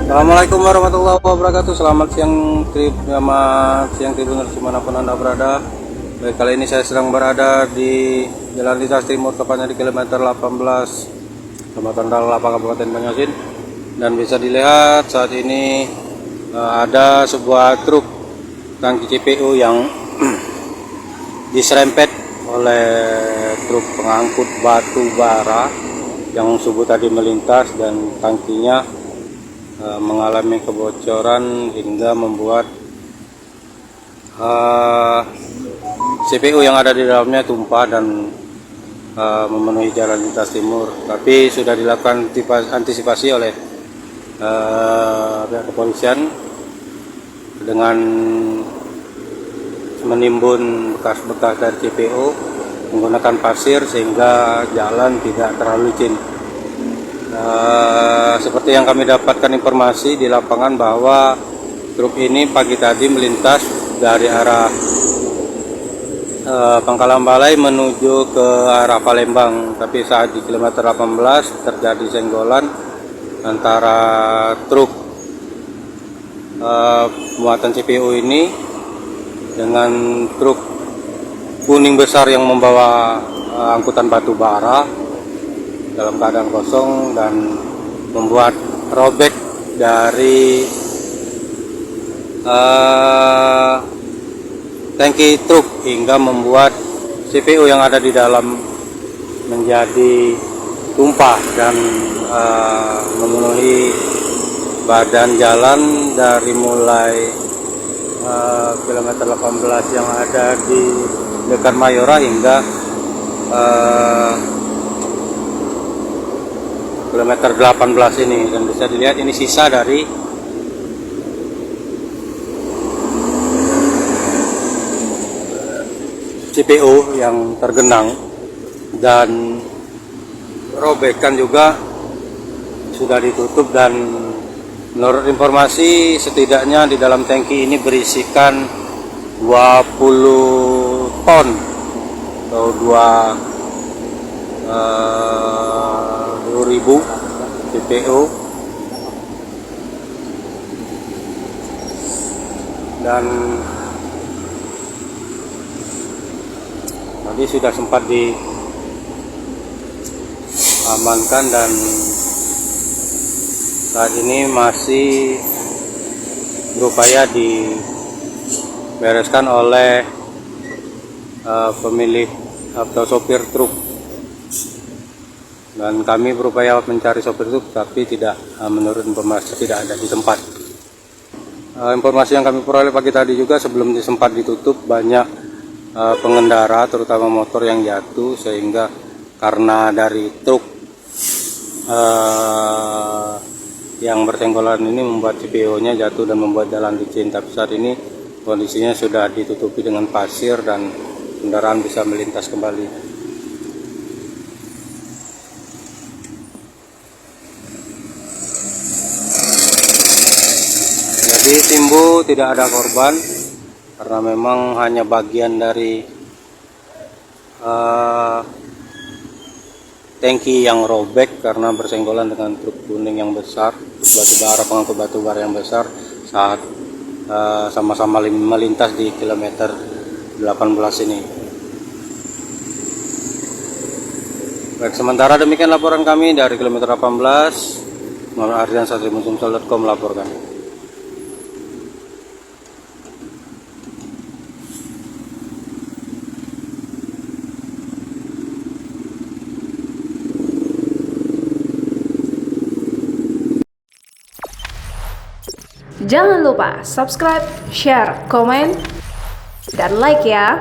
Assalamualaikum warahmatullahi wabarakatuh. Selamat siang Tribuners dimanapun Anda berada. Baik, kali ini saya sedang berada di Jalan Lintas Timur, tepatnya di kilometer 18 Kecamatan Dalapa, Kabupaten Banjarmasin. Dan bisa dilihat saat ini ada sebuah truk tangki CPO yang diserempet oleh truk pengangkut batu bara yang subuh tadi melintas, dan tangkinya mengalami kebocoran hingga membuat CPO yang ada di dalamnya tumpah dan memenuhi Jalan Lintas Timur. Tapi sudah dilakukan antisipasi oleh pihak kepolisian dengan menimbun bekas-bekas dari CPO menggunakan pasir sehingga jalan tidak terlalu licin. Seperti yang kami dapatkan informasi di lapangan bahwa truk ini pagi tadi melintas dari arah Pangkalan Balai menuju ke arah Palembang, tapi saat di kilometer 18 terjadi senggolan antara truk muatan CPO ini dengan truk kuning besar yang membawa angkutan batu bara dalam keadaan kosong, dan membuat robek dari tangki truk hingga membuat CPO yang ada di dalam menjadi tumpah dan memenuhi badan jalan dari mulai kilometer 18 yang ada di dekat Mayora hingga kilometer 18 ini. Dan bisa dilihat ini sisa dari CPO yang tergenang, dan robekan juga sudah ditutup. Dan menurut informasi setidaknya di dalam tangki ini berisikan 20 ton atau 2000 CPO, dan tadi sudah sempat diamankan dan saat ini masih berupaya dibereskan oleh pemilik atau sopir truk. Dan kami berupaya mencari sopir truk, tapi menurut informasi tidak ada di tempat. Informasi yang kami peroleh pagi tadi juga, sebelum sempat ditutup banyak pengendara terutama motor yang jatuh, sehingga karena dari truk yang bersenggolan ini membuat CPO-nya jatuh dan membuat jalan licin. Tapi saat ini kondisinya sudah ditutupi dengan pasir dan kendaraan bisa melintas kembali. Jadi Timbu tidak ada korban karena memang hanya bagian dari tangki yang robek karena bersenggolan dengan truk kuning yang besar, pengangkut batu bara yang besar saat sama-sama melintas di kilometer 18 ini. Baik, sementara demikian laporan kami dari kilometer 18. Muhammad Ardian, satrimusumsel.com melaporkan. Jangan lupa subscribe, share, komen, dan like ya.